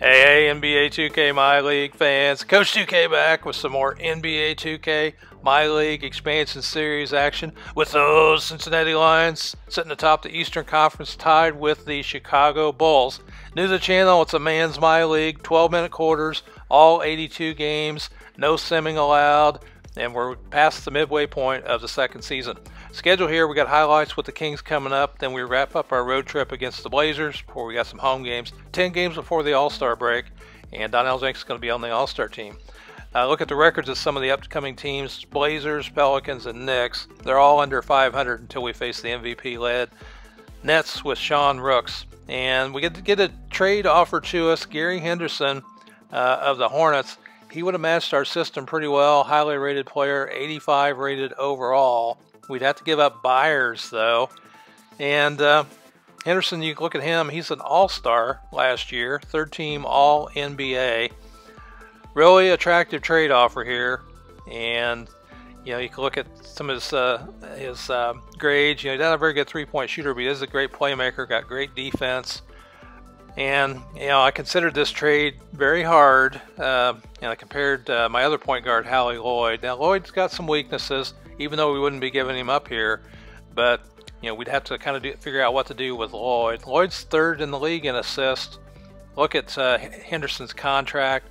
Hey, NBA 2K MyLeague fans, Coach 2K back with some more NBA 2K MyLeague expansion series action with those Cincinnati Lions sitting atop the Eastern Conference tied with the Chicago Bulls. New to the channel, it's a man's MyLeague, 12-minute quarters, all 82 games, no simming allowed, and we're past the midway point of the second season. Schedule here, we got highlights with the Kings coming up, then we wrap up our road trip against the Blazers before we got some home games, 10 games before the All-Star break, and Donnell Jenks is going to be on the All-Star team. Look at the records of some of the upcoming teams, Blazers, Pelicans, and Knicks. They're all under 500 until we face the MVP-led Nets with Sean Rooks. And we get a trade offer to us, Gary Henderson of the Hornets. He would have matched our system pretty well, highly rated player, 85 rated overall. We'd have to give up Byers, though. And Henderson, you look at him, he's an all-star last year, third-team All-NBA. Really attractive trade offer here. And, you know, you can look at some of his grades. You know, he's not a very good three-point shooter, but he is a great playmaker, got great defense. And, you know, I considered this trade very hard. And I compared my other point guard, Hallie Lloyd. Now, Lloyd's got some weaknesses, even though we wouldn't be giving him up here. But, you know, we'd have to kind of figure out what to do with Lloyd. Lloyd's third in the league in assists. Look at Henderson's contract.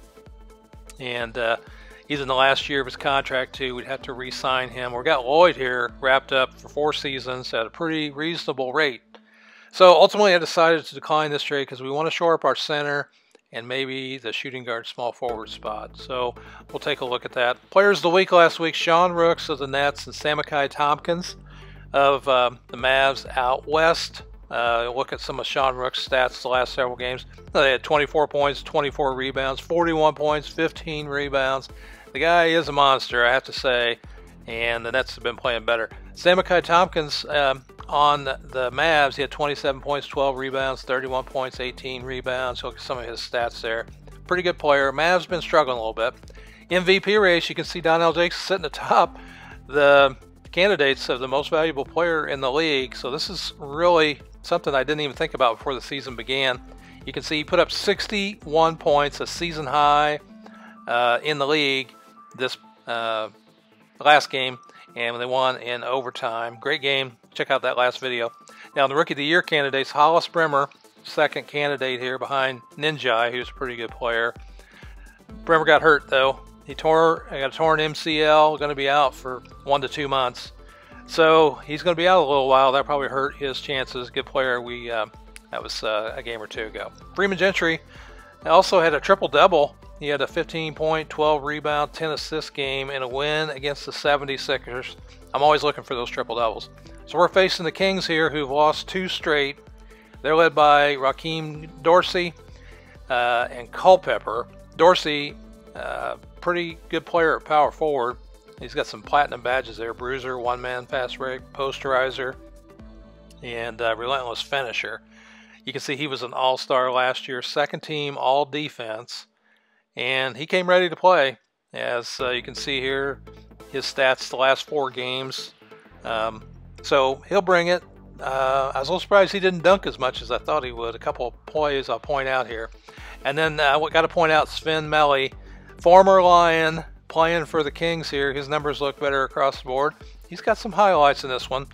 And he's in the last year of his contract, too. We'd have to re-sign him. We've got Lloyd here wrapped up for 4 seasons at a pretty reasonable rate. So ultimately I decided to decline this trade because we want to shore up our center and maybe the shooting guard small forward spot. So we'll take a look at that. Players of the week last week, Sean Rooks of the Nets and Samakai Tompkins of the Mavs out west. Look at some of Sean Rooks' stats the last several games. They had 24 points, 24 rebounds, 41 points, 15 rebounds. The guy is a monster, I have to say, and the Nets have been playing better. Samakai Tompkins on the Mavs, he had 27 points, 12 rebounds, 31 points, 18 rebounds. Look at some of his stats there. Pretty good player. Mavs been struggling a little bit. MVP race, you can see Donnell Jenks sitting atop the candidates of the most valuable player in the league. So this is really something I didn't even think about before the season began. You can see he put up 61 points, a season high in the league this last game, and they won in overtime. Great game. Check out that last video. Now, the Rookie of the Year candidates, Hollis Bremer, second candidate here behind Ninja, who's a pretty good player. Bremer got hurt, though. He got a torn MCL, going to be out for 1 to 2 months. So he's going to be out a little while. That probably hurt his chances. Good player. That was a game or two ago. Freeman Gentry also had a triple-double. He had a 15-point, 12-rebound, 10-assist game in a win against the 76ers. I'm always looking for those triple-doubles. So we're facing the Kings here, who've lost 2 straight. They're led by Raheem Dorsey and Culpepper. Dorsey, pretty good player at power forward. He's got some platinum badges there. Bruiser, one-man fast break, posterizer, and relentless finisher. You can see he was an all-star last year, second team all-defense. And he came ready to play. As you can see here, his stats the last 4 games. So he'll bring it. I was a little surprised he didn't dunk as much as I thought he would. A couple of plays I'll point out here. And then I got to point out Sven Melli, former Lion, playing for the Kings here. His numbers look better across the board. He's got some highlights in this one.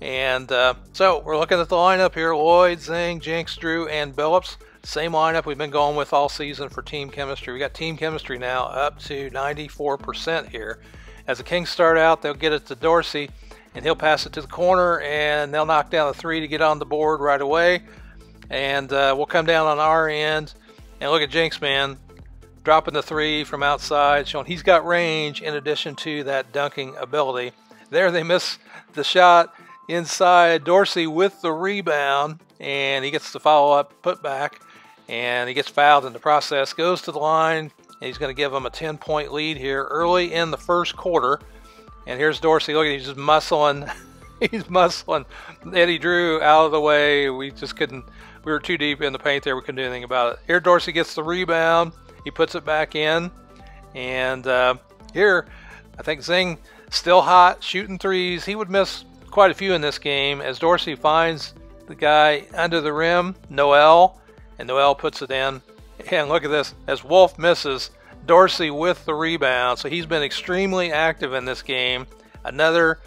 And so we're looking at the lineup here. Lloyd, Zing, Jenks, Drew, and Billups. Same lineup we've been going with all season for team chemistry. We got team chemistry now up to 94% here. As the Kings start out, they'll get it to Dorsey, and he'll pass it to the corner, and they'll knock down a 3 to get on the board right away. And we'll come down on our end, and look at Jenks, man, dropping the 3 from outside, showing he's got range in addition to that dunking ability. There they miss the shot inside. Dorsey with the rebound, and he gets the follow-up putback, and he gets fouled in the process, goes to the line, and he's going to give them a 10-point lead here early in the first quarter. And here's Dorsey. Look at him, he's just muscling. He's muscling Eddie Drew out of the way. We just couldn't. We were too deep in the paint there. We couldn't do anything about it. Here Dorsey gets the rebound. He puts it back in. And here, I think Zing still hot, shooting threes. He would miss quite a few in this game as Dorsey finds the guy under the rim, Noel, and Noel puts it in. And look at this, as Wolf misses, Dorsey with the rebound. So he's been extremely active in this game. Another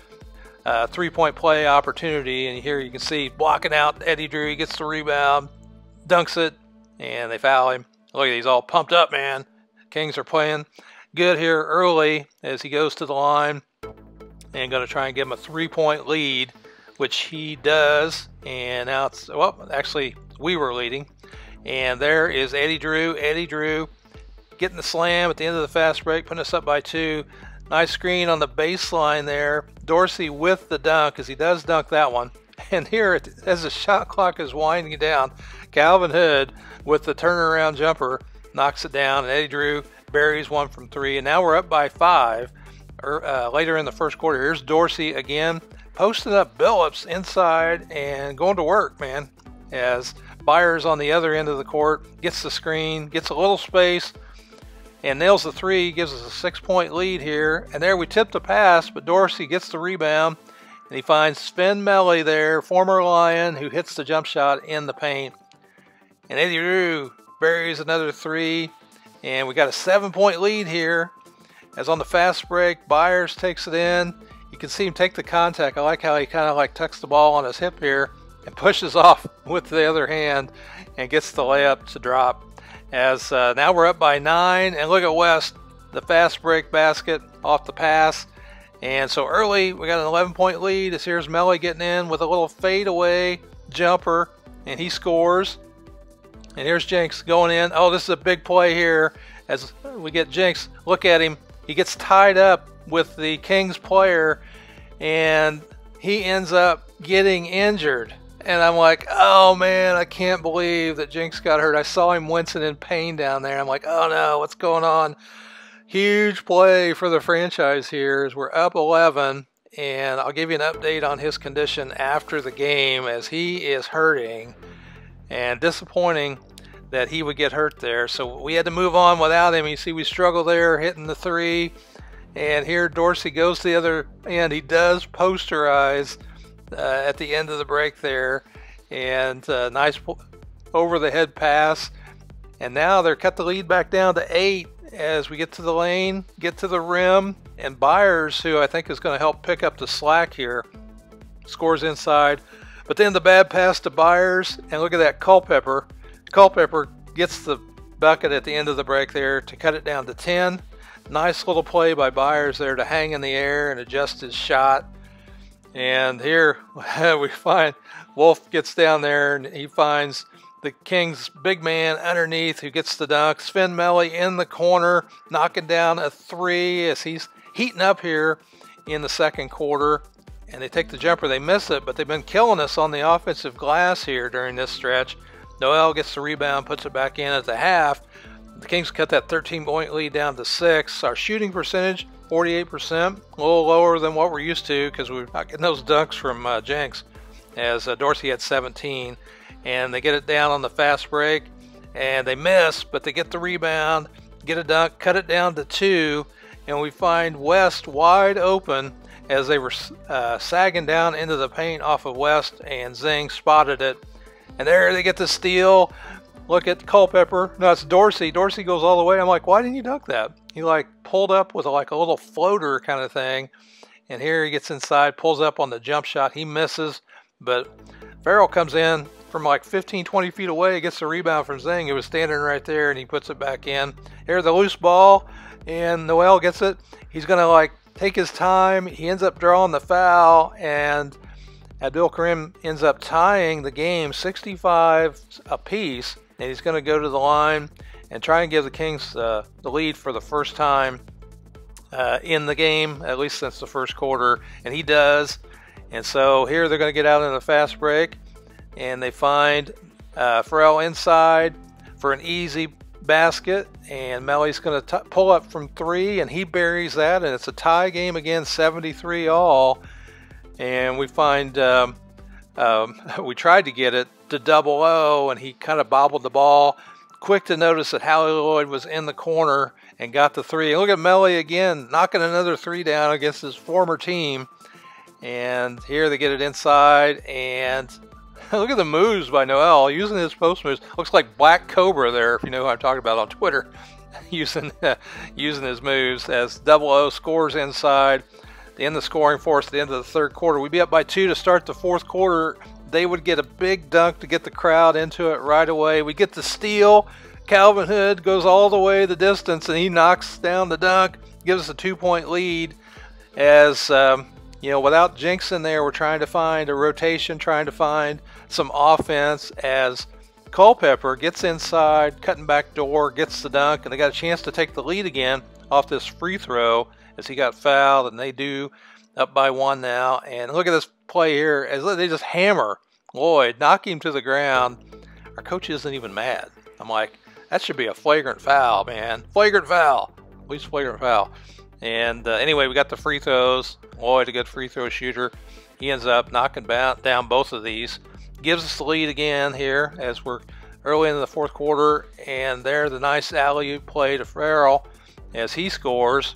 three-point play opportunity, and here you can see blocking out Eddie Drew. He gets the rebound, dunks it, and they foul him. Look at, he's all pumped up, man. Kings are playing good here early as he goes to the line and going to try and give him a three-point lead, which he does. And now it's, well, actually we were leading. And there is Eddie Drew. Eddie Drew getting the slam at the end of the fast break, putting us up by 2. Nice screen on the baseline there. Dorsey with the dunk, as he does dunk that one. And here, as the shot clock is winding down, Calvin Hood with the turnaround jumper knocks it down, and Eddie Drew buries one from 3. And now we're up by 5 later in the first quarter. Here's Dorsey again, posting up Billups inside and going to work, man, as Byers on the other end of the court gets the screen, gets a little space, and nails the 3, gives us a 6-point lead here. And there we tipped the pass, but Dorsey gets the rebound, and he finds Sven Melly there, former Lion, who hits the jump shot in the paint. And Eddie Drew buries another 3, and we got a 7-point lead here. As on the fast break, Byers takes it in. You can see him take the contact. I like how he kind of like tucks the ball on his hip here and pushes off with the other hand and gets the layup to drop. As now we're up by 9, and look at West, the fast break basket off the pass. And so early, we got an 11-point lead. As here's Melly getting in with a little fadeaway jumper, and he scores. And here's Jenks going in. Oh, this is a big play here as we get Jenks. Look at him. He gets tied up with the Kings player, and he ends up getting injured. And I'm like, oh man, I can't believe that Jenks got hurt. I saw him wincing in pain down there. I'm like, oh no, what's going on? Huge play for the franchise here as we're up 11. And I'll give you an update on his condition after the game as he is hurting. And disappointing that he would get hurt there. So we had to move on without him. You see we struggle there hitting the 3. And here Dorsey goes to the other end. He does posterize at the end of the break there, and nice over the head pass. And now they're cut the lead back down to 8 as we get to the lane, get to the rim, and Byers, who I think is going to help pick up the slack here, scores inside. But then the bad pass to Byers, and look at that, Culpepper. Culpepper gets the bucket at the end of the break there to cut it down to 10. Nice little play by Byers there to hang in the air and adjust his shot. And here we find Wolf gets down there and he finds the Kings big man underneath who gets the dunk. Sven Melly in the corner knocking down a 3 as he's heating up here in the second quarter. And they take the jumper. They miss it, but they've been killing us on the offensive glass here during this stretch. Noel gets the rebound, puts it back in at the half. The Kings cut that 13-point lead down to 6. Our shooting percentage, 48%, a little lower than what we're used to because we're not getting those dunks from Jenks, as Dorsey had 17. And they get it down on the fast break, and they miss, but they get the rebound, get a dunk, cut it down to 2, and we find West wide open as they were sagging down into the paint off of West, and Zing spotted it. And there they get the steal. Look at Culpepper. No, it's Dorsey. Dorsey goes all the way. I'm like, why didn't you dunk that? He like pulled up with like a little floater kind of thing. And here he gets inside, pulls up on the jump shot. He misses, but Farrell comes in from like 15, 20 feet away, gets the rebound from Zing, who was standing right there, and he puts it back in. Here's the loose ball, and Noel gets it. He's going to like take his time. He ends up drawing the foul, and Abdul Karim ends up tying the game 65 apiece. And he's going to go to the line and try and give the Kings the lead for the first time in the game, at least since the first quarter. And he does. And so here they're going to get out in the fast break. And they find Farrell inside for an easy basket. And Melly's going to pull up from 3, and he buries that. And it's a tie game again, 73 all. And we find we tried to get it to 0-0, and he kind of bobbled the ball. Quick to notice that Howie Lloyd was in the corner and got the 3. And look at Melly again, knocking another 3 down against his former team. And here they get it inside, and Look at the moves by Noel, using his post moves. Looks like Black Cobra there, if you know who I'm talking about on Twitter. using his moves as 00 scores inside. The end of the scoring for us at the end of the third quarter. We'd be up by 2 to start the fourth quarter. They would get a big dunk to get the crowd into it right away. We get the steal. Calvin Hood goes all the way the distance, and he knocks down the dunk, gives us a 2-point lead. As you know, without Jinx in there, we're trying to find a rotation, trying to find some offense as Culpepper gets inside, cutting back door, gets the dunk, and they got a chance to take the lead again off this free throw as he got fouled, and they do up by 1 now. And look at this play here as they just hammer Lloyd, knock him to the ground. Our coach isn't even mad. I'm like, that should be a flagrant foul, man. Flagrant foul. At least flagrant foul. And anyway, we got the free throws. Lloyd, a good free throw shooter. He ends up knocking down both of these. Gives us the lead again here as we're early in the fourth quarter. And there, the nice alley-oop play to Farrell as he scores.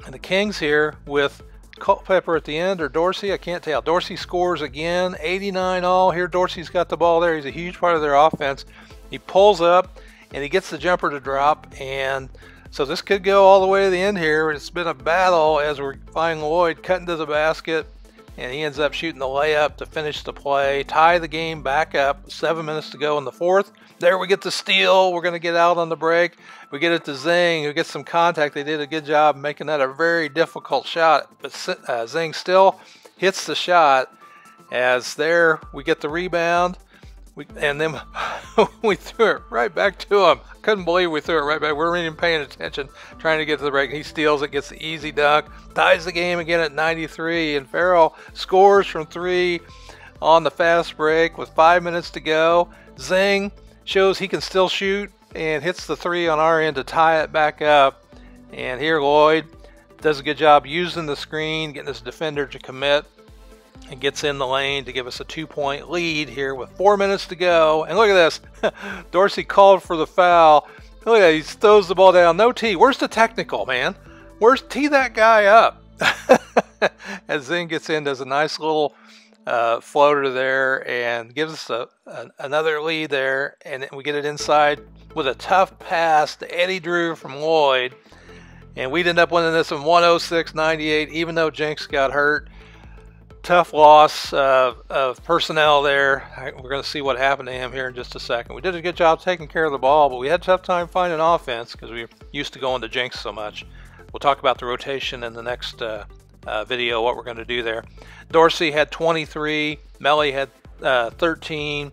And the Kings here with Culpepper at the end, or Dorsey, I can't tell. Dorsey scores again, 89 all. Here Dorsey's got the ball there. He's a huge part of their offense. He pulls up, and he gets the jumper to drop. And so this could go all the way to the end here. It's been a battle as we're finding Lloyd cutting to the basket. And he ends up shooting the layup to finish the play, tie the game back up. 7 minutes to go in the fourth. There we get the steal. We're going to get out on the break. We get it to Zing, who gets some contact. They did a good job making that a very difficult shot. But Zing still hits the shot as there we get the rebound. And then we threw it right back to him. Couldn't believe we threw it right back. We weren't even paying attention, trying to get to the break. He steals it, gets the easy dunk, ties the game again at 93. And Farrell scores from 3 on the fast break with 5 minutes to go. Zing shows he can still shoot and hits the 3 on our end to tie it back up. And here Lloyd does a good job using the screen, getting his defender to commit, and gets in the lane to give us a 2-point lead here with 4 minutes to go. And look at this. Dorsey called for the foul. Look at that. He throws the ball down. No tee. Where's the technical, man? Where's tee that guy up? As Zing gets in, does a nice little floater there and gives us another lead there. And we get it inside with a tough pass to Eddie Drew from Lloyd. And we'd end up winning this in 106-98, even though Jinx got hurt. Tough loss of personnel there. We're going to see what happened to him here in just a second. We did a good job taking care of the ball, but we had a tough time finding offense because we were used to going to Jinx so much. We'll talk about the rotation in the next video, what we're going to do there. Dorsey had 23, Melly had 13,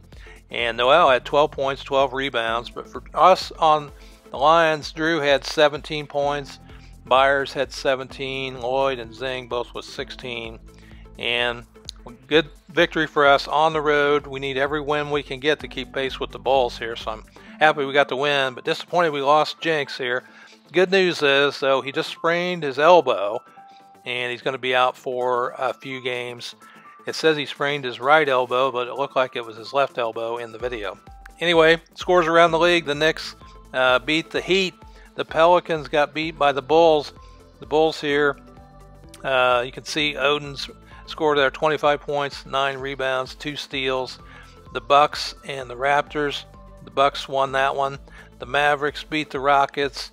and Noel had 12 points, 12 rebounds. But for us on the Lions, Drew had 17 points, Byers had 17, Lloyd and Zing both with 16. And good victory for us on the road. We need every win we can get to keep pace with the Bulls here. So I'm happy we got the win, but disappointed we lost Jinx here. Good news is, though, he just sprained his elbow, and he's going to be out for a few games. It says he sprained his right elbow, but it looked like it was his left elbow in the video. Anyway, scores around the league. The Knicks beat the Heat. The Pelicans got beat by the Bulls. The Bulls here, you can see Odin's scored there 25 points, 9 rebounds, 2 steals. The Bucks and the Raptors. The Bucks won that one. The Mavericks beat the Rockets.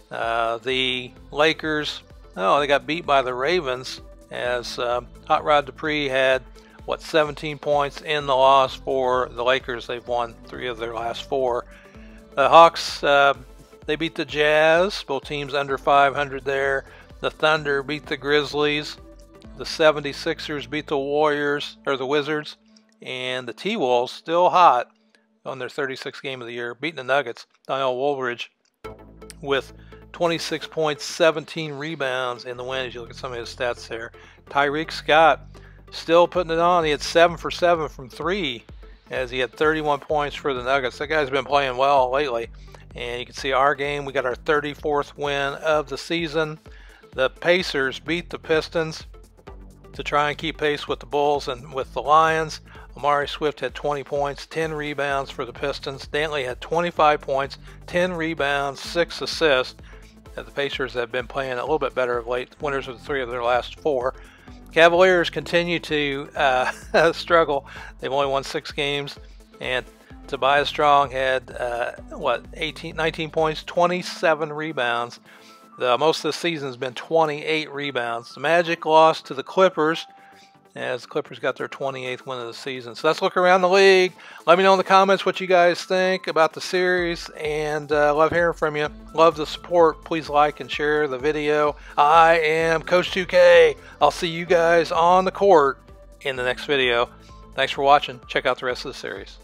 The Lakers, they got beat by the Ravens as Hot Rod Dupree had, 17 points in the loss for the Lakers. They've won 3 of their last 4. The Hawks, they beat the Jazz. Both teams under 500 there. The Thunder beat the Grizzlies. The 76ers beat the Wizards, and the T-Wolves, still hot on their 36th game of the year, beating the Nuggets. Niall Woolridge with 26 points, 17 rebounds in the win, as you look at some of his stats there. Tyreek Scott still putting it on. He had 7 for 7 from 3, as he had 31 points for the Nuggets. That guy's been playing well lately. And you can see our game, we got our 34th win of the season. The Pacers beat the Pistons to try and keep pace with the Bulls and with the Lions. Amari Swift had 20 points, 10 rebounds for the Pistons. Dantley had 25 points, 10 rebounds, 6 assists. The Pacers have been playing a little bit better of late. Winners of 3 of their last 4. Cavaliers continue to struggle. They've only won 6 games, and Tobias Strong had 19 points, 27 rebounds. Most of the season has been 28 rebounds. The Magic lost to the Clippers, as the Clippers got their 28th win of the season. So let's look around the league. Let me know in the comments what you guys think about the series, and love hearing from you. Love the support. Please like and share the video. I am Coach 2K. I'll see you guys on the court in the next video. Thanks for watching. Check out the rest of the series.